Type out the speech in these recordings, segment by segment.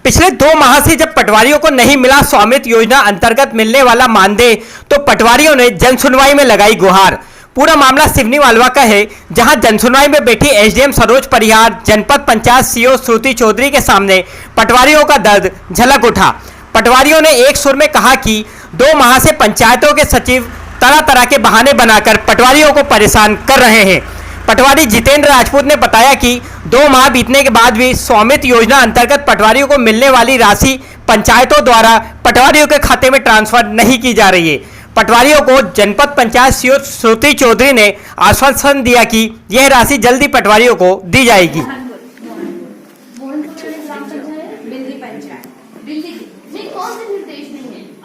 पिछले 2 माह से जब पटवारियों को नहीं मिला स्वामित्व योजना अंतर्गत मिलने वाला मानदेय, तो पटवारियों ने जनसुनवाई में लगाई गुहार। पूरा मामला सिवनी मालवा का है, जहां जनसुनवाई में बैठी एसडीएम सरोज परिहार, जनपद पंचायत सीओ श्रुति चौधरी के सामने पटवारियों का दर्द झलक उठा। पटवारियों ने एक सुर में कहा कि 2 माह से पंचायतों के सचिव तरह तरह के बहाने बनाकर पटवारियों को परेशान कर रहे हैं। पटवारी जितेंद्र राजपूत ने बताया कि 2 माह बीतने के बाद भी स्वामित्व योजना अंतर्गत पटवारियों को मिलने वाली राशि पंचायतों द्वारा पटवारियों के खाते में ट्रांसफर नहीं की जा रही है। पटवारियों को जनपद पंचायत सीओ श्रुति चौधरी ने आश्वासन दिया कि यह राशि जल्दी पटवारियों को दी जाएगी।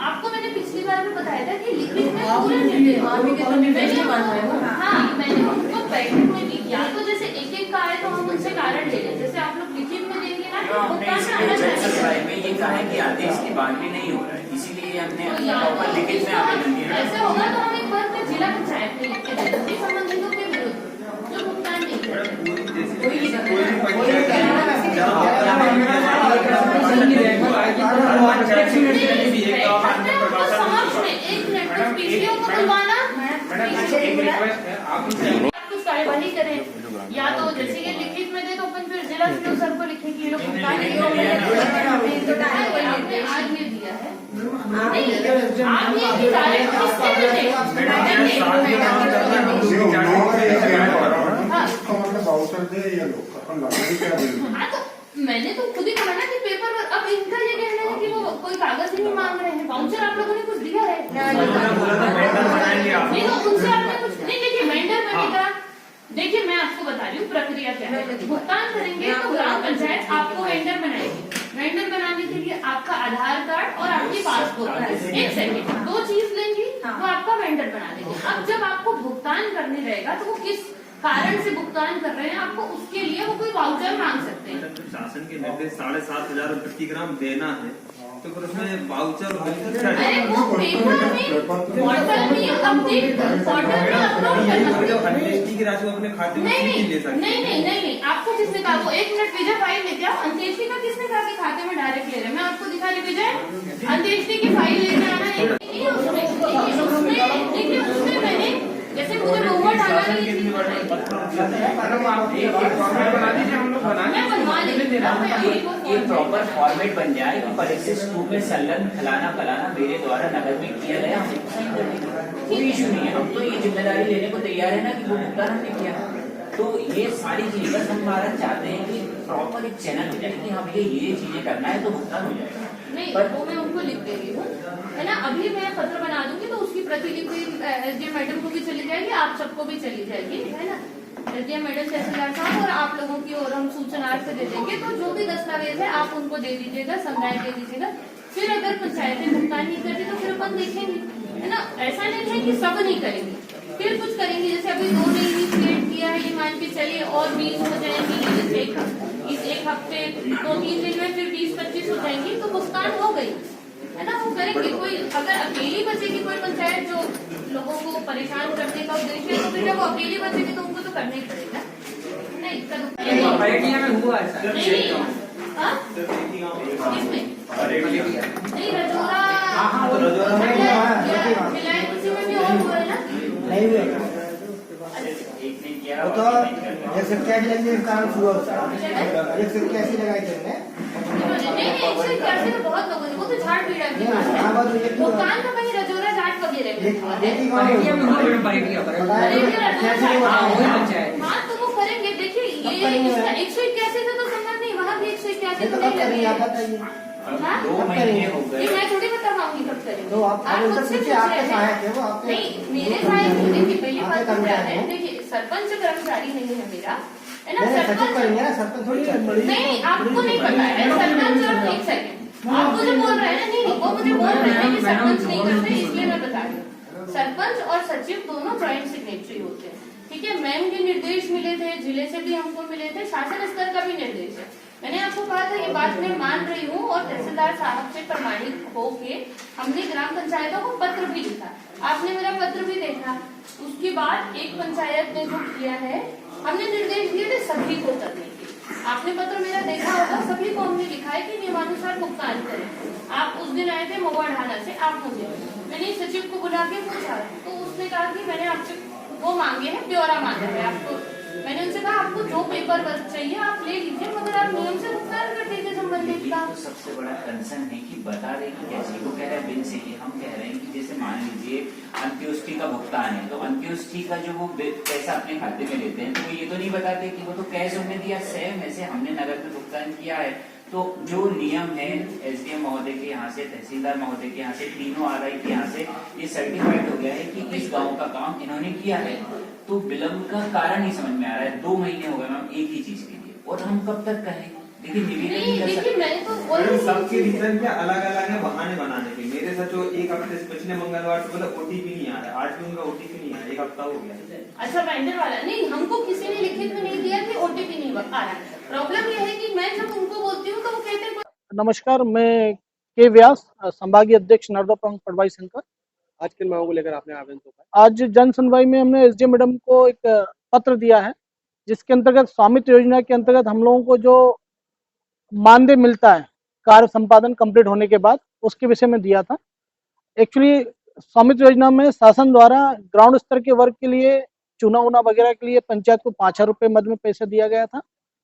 आपको मैंने पिछली बार भी बताया था कि लिखित में पूरा निर्देश हाँ मैंने उनको बैठक में दी। या तो जैसे एक का आए तो हम उनसे कारण ले लें, जैसे आप लोग लिखित में देंगे ना में ये कहा है कि आदेश की बांटनी नहीं हो रहा है, इसीलिए हमने लिखित में आवेदन दिया। ऐसे होगा तो हम एक बार जिला पंचायत में लिख के दे देंगे संबंधितों के विरुद्ध जो भुगतान नहीं कुछ कार्यवाही करें, या तो जैसे ये लिखित में दे तो अपन फिर जिला सर को लिखे कि ये लोग भुगतान आज ये दिया है। आप ये डायरेक्ट मैंने तो खुद ही कहा ना कि पेपर पर अब इनका ये कहना है कि वो कोई कागज ही नहीं मांग रहे हैं, वाउचर आप लोगों ने कुछ दिया है नहीं तो उनसे आपने कुछ नहीं। देखिए वेंडर बनेगा, देखिए मैं आपको बता रही हूँ प्रक्रिया क्या है। भुगतान करेंगे तो ग्राम पंचायत आपको वेंडर बनाएगी। वेंडर बनाने के लिए आपका आधार कार्ड और आपकी पासपोर्ट, एक सेकेंड 2 चीज लेंगी वो आपका वेंडर बना देंगे। अब जब आपको भुगतान करने रहेगा तो वो किस कारण से भुगतान कर रहे हैं आपको उसके लिए वो कोई वाउचर मांग सकते हैं। तो शासन के निर्देश 7,500 रुपए प्रति ग्राम देना है, तो फिर उसमें वाउचर अरे वो पेपर में पोर्टल में अपडेट पोर्टल में अपलोड करना अंत्येष्टि की राशि अपने खाते में नहीं ले सकते। नहीं आपको किसने कहा? वो 1 मिनट विजय फाइल लेके आओ। अंत्येष्टि का किसने कहा कि खाते में डायरेक्ट ले रहे हैं? मैं आपको दिखा रही विजय अंत्येष्टि की फाइल लेके आना है। उसमें मैंने जैसे मुझे लोगों डाला एक प्रॉपर फॉर्मेट बन जाए कि परिशिष्ट रूप में संलग्न फलाना फलाना मेरे द्वारा नगद में किया गया, कोई इशू नहीं है। हम तो ये जिम्मेदारी लेने को तैयार है ना कि वो भुगतान हमने किया। तो ये सारी चीजें बस हम भारत चाहते हैं कि प्रॉपर एक चैनल हो जाए कि हमें ये चीजें करना है तो भुगतान हो जाएगा। नहीं वो मैं उनको लिख दे रही हूँ है ना। अभी मैं पत्र बना दूंगी तो उसकी प्रतिलिपि एसडीएम मैडम को भी चली जाएगी, आप सबको भी चली जाएगी है ना। एसडीएम मैडम तहसीलदार साहब और आप लोगों की ओर हम सूचनार्थ दे देंगे। तो जो भी दस्तावेज है आप उनको दे दीजिएगा, समुदाय दे दीजिएगा। फिर अगर पंचायतें भुगतान नहीं करती तो फिर अपन देखेंगे है ना। ऐसा नहीं है कि सब नहीं करेंगे, फिर कुछ करेंगे। जैसे अभी 2 ने क्रिएट किया है, ये मान के चलिए और 20 हो जाएंगी। जैसे इस एक हफ्ते 2-3 दिन में फिर 20-25 हो जाएंगी तो भुगतान हो गई है ना। वो करेंगे। कोई अगर अकेली बचेगी कोई पंचायत जो लोगों को परेशान करने का उद्देश्य है तो फिर जब वो अकेली बचेगी तो उनको तो करना ही पड़ेगा। नहीं हुआ नहीं रजोरा तो 181 कारण हुआ 181 लगाई थे नहीं बहुत लोगों ने वो तो झाड़ पीड़ा भुगतान का कहीं रजोरा जाट वगैरह हाँ तो वो करेंगे। देखिए ये 181 से तो संबंध नहीं, वहाँ भी 181 तो नहीं लगे। मैं थोड़ी बता पाऊंगी कब करेंगे। आप खुद से नहीं मेरे सहायक देखिए पहली बात तो क्या है। देखिए सरपंच कर्मचारी नहीं है मेरा है ना। सरपंच नहीं आपको नहीं पता है सरपंच। और 1 सेकंड आप मुझे बोल रहे हैं ना। नहीं वो मुझे बोल रहे हैं कि सरपंच नहीं करते, इसलिए मैं बता रही हूँ। सरपंच और सचिव दोनों ज्वाइंट सिग्नेटरी होते हैं, ठीक है। मैम के निर्देश मिले थे, जिले से भी हमको मिले थे, शासन स्तर का भी निर्देश है। मैंने आपको कहा था ये बात मैं मान रही हूँ और तहसीलदार साहब से प्रमाणित होके हमने ग्राम पंचायतों को पत्र भी लिखा। आपने मेरा पत्र भी देखा। उसके बाद एक पंचायत ने जो किया है हमने निर्देश दिए थे सभी को करने के। आपने पत्र मेरा देखा होगा, सभी को हमने लिखा है कि नियमानुसार भुगतान करें। आप उस दिन आए थे महुआ ढाना से, आप मुझे, मैंने सचिव को बुला के पूछा तो उसने कहा कि मैंने आपसे वो मांगे हैं, ब्यौरा मांगा है आपको। मैंने उनसे कहा आपको जो पेपर वर्क चाहिए आप ले लीजिए, मगर आप नियम से भुगतान कर दीजिए संबंधित का। तो सबसे बड़ा कंसर्न है कि बता रहे कि कैसे, वो कह रहे हैं बिल से ही, हम कह रहे हैं कि जैसे मान लीजिए अंत्योष्टि का भुगतान है, तो अंत्योष्टि का जो वो पैसा अपने खाते में लेते हैं, तो वो ये तो नहीं बताते कि वो तो कैश उन्हें दिया, सेम ऐसे हमने नगद में भुगतान किया है। तो जो नियम है एसडीएम महोदय के यहाँ से, तहसीलदार महोदय के यहाँ से, तीनों आरआई के यहाँ से ये सर्टिफाइड हो गया है कि इस गांव का काम इन्होंने किया है। तो विलम्ब का कारण ही समझ में आ रहा है, 2 महीने हो गए मैम एक ही चीज के लिए, और हम कब तक कहें? देखिए निवेदन नहीं कर सकते। मैं तो मैडम सबके रीजन क्या अलग अलग है बहाने बनाने के। मेरे साथ जो एक हफ्ते से पिछले मंगलवार से बोला ओटीपी नहीं आ रहा, आज भी उनका ओटीपी नहीं आया, 1 हफ्ता हो गया। अच्छा वेंडर वाला नहीं, हमको किसी ने लिखित में नहीं दिया कि ओटीपी नहीं आ रहा। प्रॉब्लम ये है कि मैं जब उनको बोलती हूँ तो वो कहते हैं। नमस्कार, मैं के व्यास, संभागीय अध्यक्ष नर्मदा प्रखंड पटवारी संघ का। आज किन मांगों को लेकर आपने आवेदन सौंपा? आज जन सुनवाई में हमने एसडीएम मैडम को एक पत्र दिया है, जिसके अंतर्गत स्वामित्व योजना के अंतर्गत हम लोगों को जो मानदेय मिलता है कार्य संपादन कंप्लीट होने के बाद, उसके विषय में दिया था। एक्चुअली स्वामित्व योजना में शासन द्वारा ग्राउंड स्तर के वर्ग के लिए चुना उना वगैरह के लिए पंचायत को 5,000 रुपये मद में पैसा दिया गया था,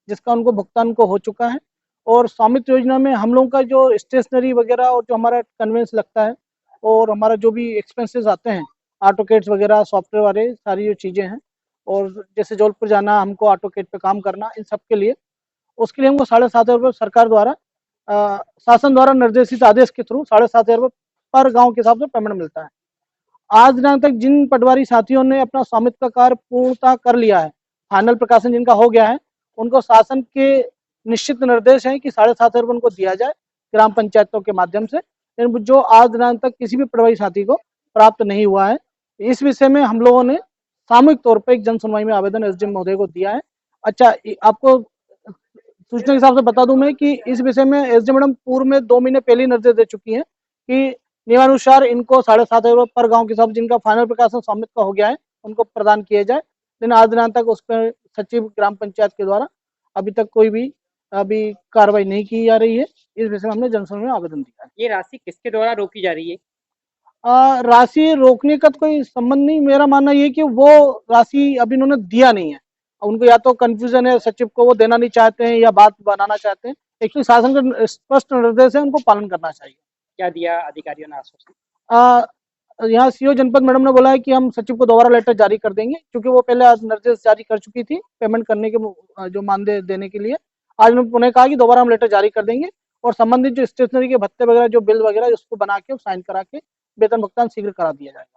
जिसका उनको भुगतान को हो चुका है। और स्वामित्व योजना में हम लोगों का जो स्टेशनरी वगैरह और जो हमारा कन्वेंस लगता है और हमारा जो भी एक्सपेंसेस आते हैं, ऑटोकेट्स वगैरह सॉफ्टवेयर वाले सारी जो चीज़ें हैं, और जैसे जबलपुर जाना, हमको ऑटोकेट पे काम करना, इन सब के लिए उसके लिए हमको 7,500 रुपये सरकार द्वारा शासन द्वारा निर्देशित आदेश के थ्रू 7,500 रुपये पर गाँव के हिसाब से पेमेंट मिलता है। आज दिन तक जिन पटवारी साथियों ने अपना स्वामित्व का कार्य पूर्णतः कर लिया है, फाइनल प्रकाशन जिनका हो गया है, उनको शासन के निश्चित निर्देश है कि 7,500 रुपये उनको दिया जाए ग्राम पंचायतों के माध्यम से, लेकिन जो आज दिन तक किसी भी पटवारी साथी को प्राप्त नहीं हुआ है। इस विषय में हम लोगों ने सामूहिक तौर पर एक जन सुनवाई में आवेदन एसडीएम महोदय को दिया है। अच्छा, आपको सूचना के हिसाब से बता दूं मैं कि इस विषय में एसडीएम मैडम पूर्व में 2 महीने पहले निर्देश दे चुकी हैं कि नियमानुसार इनको 7,500 रुपये पर गांव के हिसाब जिनका फाइनल प्रकाशन स्वामित्व का हो गया है उनको प्रदान किए जाए, लेकिन आज दिन तक उस पर सचिव ग्राम पंचायत के द्वारा अभी तक कोई भी कार्रवाई नहीं की जा रही है। इस विषय में हमने जनसुनवाई में आवेदन दिया है। ये राशि किसके द्वारा रोकी जा रही है? राशि रोकने का तो कोई संबंध नहीं, मेरा मानना ये कि वो राशि अभी इन्होंने दिया नहीं है, उनको या तो कंफ्यूजन है, सचिव को वो देना नहीं चाहते हैं या बात बनाना चाहते हैं। एक्चुअली शासन का स्पष्ट निर्देश है, उनको पालन करना चाहिए। क्या दिया अधिकारियों ने आश्वासन? यहाँ सीओ जनपद मैडम ने बोला है कि हम सचिव को दोबारा लेटर जारी कर देंगे, क्योंकि वो पहले आज निर्देश जारी कर चुकी थी पेमेंट करने के जो मानदेय देने के लिए। आज उन्होंने कहा कि दोबारा हम लेटर जारी कर देंगे और संबंधित जो स्टेशनरी के भत्ते वगैरह जो बिल वगैरह उसको बना के साइन करा के वेतन भुगतान शीघ्र करा दिया जाएगा।